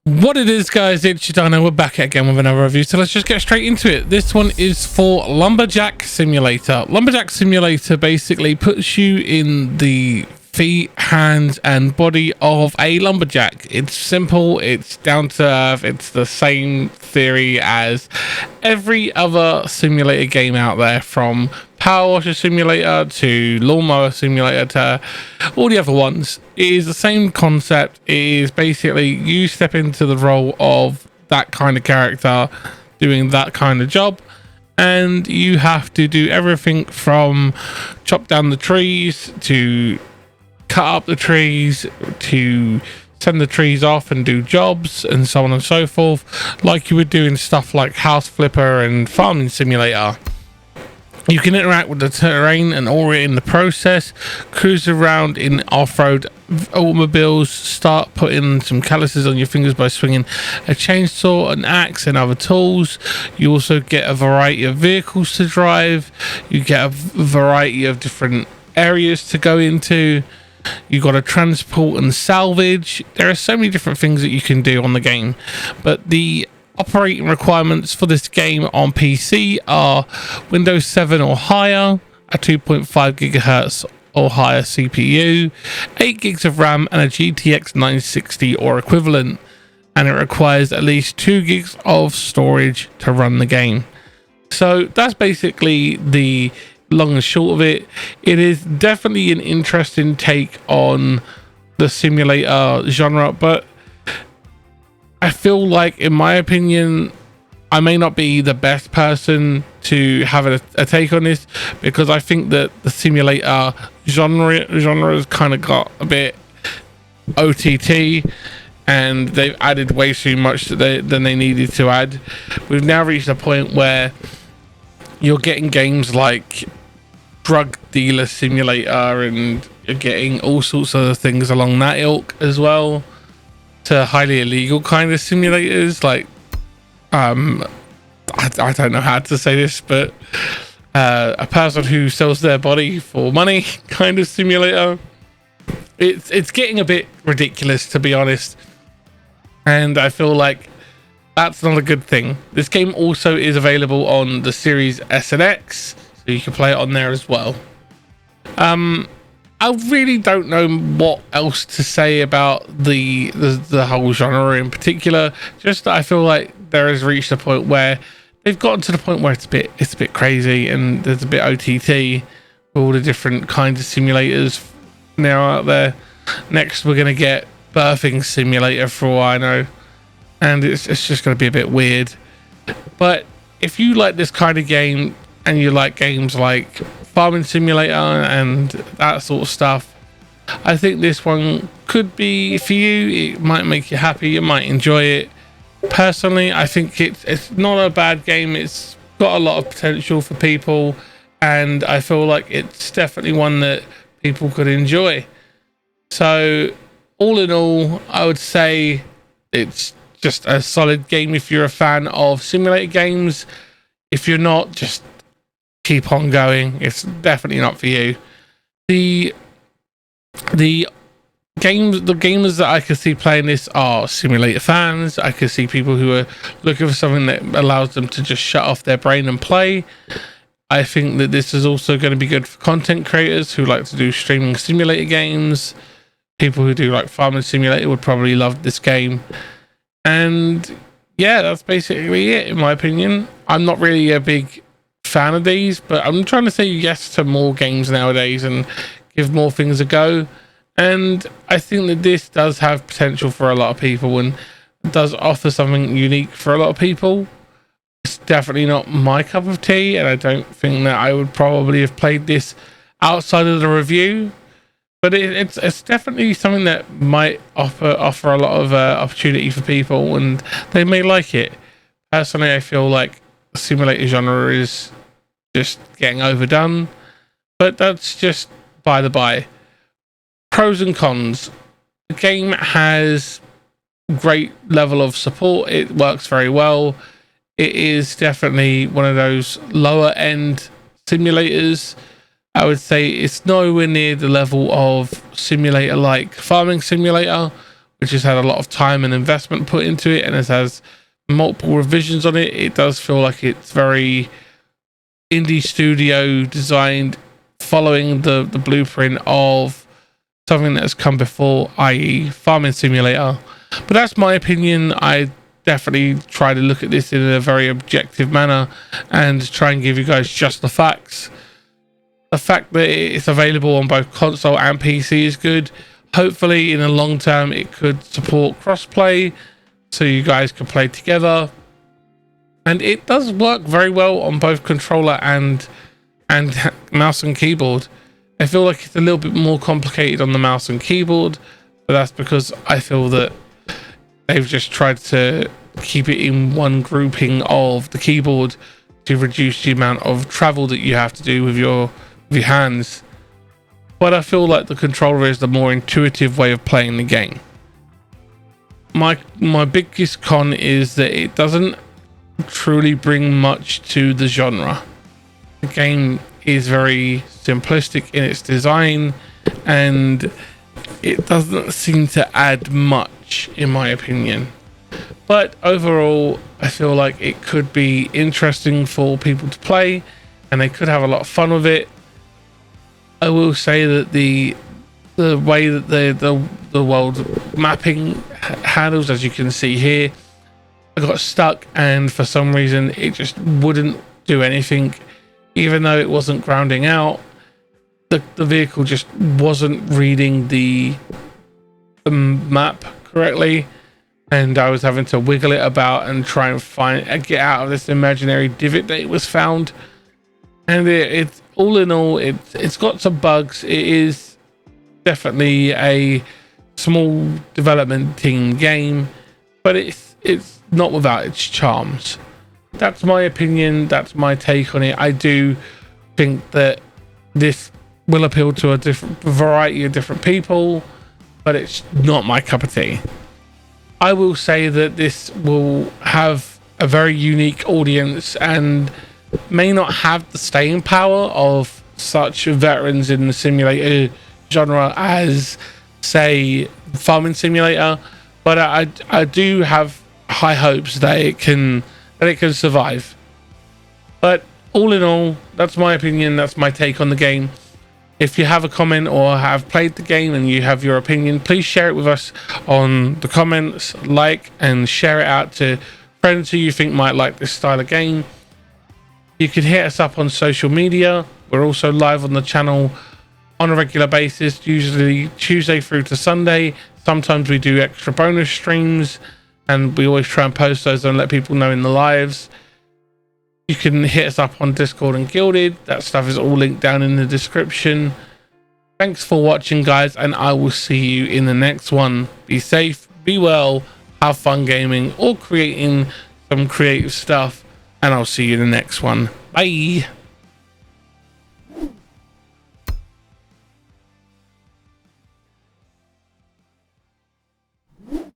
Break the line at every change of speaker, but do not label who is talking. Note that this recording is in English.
What it is, guys, it's Dino. We're back again with another review, so let's just get straight into it. This one is for Lumberjack Simulator. Lumberjack Simulator basically puts you in the feet, hands and body of a lumberjack. It's simple, it's down to earth, it's the same theory as every other simulator game out there, from Power Washer Simulator to Lawnmower Simulator to all the other ones. It is the same concept. It is basically you step into the role of that kind of character doing that kind of job, and you have to do everything from chop down the trees to cut up the trees to send the trees off and do jobs and so on and so forth, like you would do in stuff like House Flipper and Farming Simulator. You can interact with the terrain and aura in the process, cruise around in off-road automobiles, start putting some calluses on your fingers by swinging a chainsaw, an axe and other tools. You also get a variety of vehicles to drive. You get a variety of different areas to go into. You got to transport and salvage. There are so many different things that you can do on the game, but the operating requirements for this game on PC are Windows 7 or higher, a 2.5 gigahertz or higher CPU, 8 gigs of RAM and a GTX 960 or equivalent, and it requires at least 2 gigs of storage to run the game. So that's basically the long and short of it. It is definitely an interesting take on the simulator genre, but I feel like, in my opinion, I may not be the best person to have a take on this, because I think that the simulator genre has kind of got a bit OTT, and they've added way too much than they needed to add. We've now reached a point where you're getting games like Drug Dealer Simulator, and you're getting all sorts of things along that ilk as well, to highly illegal kind of simulators like I don't know how to say this, but a person who sells their body for money kind of simulator. It's getting a bit ridiculous, to be honest, and I feel like that's not a good thing. This game also is available on the Series S and X, so you can play it on there as well. I really don't know what else to say about the whole genre in particular. Just that I feel like there has reached a point where they've gotten to the point where it's a bit crazy, and there's a bit OTT with all the different kinds of simulators now out there. Next, we're gonna get Birthing Simulator, for all I know, and it's just gonna be a bit weird. But if you like this kind of game, and you like games like Farming Simulator and that sort of stuff, I think this one could be for you. It might make you happy, you might enjoy it. Personally, I think it's not a bad game. It's got a lot of potential for people, and I feel like it's definitely one that people could enjoy. So all in all, I would say it's just a solid game if you're a fan of simulator games. If you're not, just keep on going. It's definitely not for you. The gamers that I could see playing this are simulator fans. I could see people who are looking for something that allows them to just shut off their brain and play. I think that this is also going to be good for content creators who like to do streaming simulator games. People who do like Farming Simulator would probably love this game. And yeah, that's basically it, in my opinion. I'm not really a big fan of these, but I'm trying to say yes to more games nowadays and give more things a go. And I think that this does have potential for a lot of people and does offer something unique for a lot of people. It's definitely not my cup of tea, and I don't think that I would probably have played this outside of the review, but it's definitely something that might offer a lot of opportunity for people, and they may like it. Personally, I feel like the simulator genre is just getting overdone, but that's just by the by. Pros and cons. The game has great level of support. It works very well. It is definitely one of those lower end simulators. I would say it's nowhere near the level of simulator like Farming Simulator which has had a lot of time and investment put into it, and it has multiple revisions on it. It does feel like it's very indie studio designed, following the blueprint of something that has come before, i.e. Farming Simulator. But that's my opinion. I definitely try to look at this in a very objective manner and try and give you guys just the facts. The fact that it's available on both console and PC is good. Hopefully in the long term it could support crossplay so you guys can play together, and it does work very well on both controller and mouse and keyboard. I feel like it's a little bit more complicated on the mouse and keyboard, but that's because I feel that they've just tried to keep it in one grouping of the keyboard to reduce the amount of travel that you have to do with your hands. But I feel like the controller is the more intuitive way of playing the game. My biggest con is that it doesn't truly bring much to the genre. The game is very simplistic in its design, and it doesn't seem to add much in my opinion. But overall, I feel like it could be interesting for people to play, and they could have a lot of fun with it. I will say that the way that the world mapping handles, as you can see here, I got stuck, and for some reason it just wouldn't do anything. Even though it wasn't grounding out, the vehicle just wasn't reading the map correctly, and I was having to wiggle it about and try and get out of this imaginary divot that it was found. And it's all in all, it's got some bugs. It is definitely a small development team game, but it's not without its charms. That's my opinion. That's my take on it. I do think that this will appeal to a different variety of different people, but it's not my cup of tea. I will say that this will have a very unique audience and may not have the staying power of such veterans in the simulator genre as, say, Farming Simulator, but I do have high hopes that it can survive. But all in all, that's my opinion. That's my take on the game. If you have a comment or have played the game and you have your opinion, please share it with us on the comments, like and share it out to friends who you think might like this style of game. You can hit us up on social media. We're also live on the channel on a regular basis, usually Tuesday through to Sunday. Sometimes we do extra bonus streams, and we always try and post those and let people know in the lives. You can hit us up on Discord and Guilded. That stuff is all linked down in the description. Thanks for watching, guys, and I will see you in the next one. Be safe, be well, have fun gaming or creating some creative stuff, and I'll see you in the next one. Bye.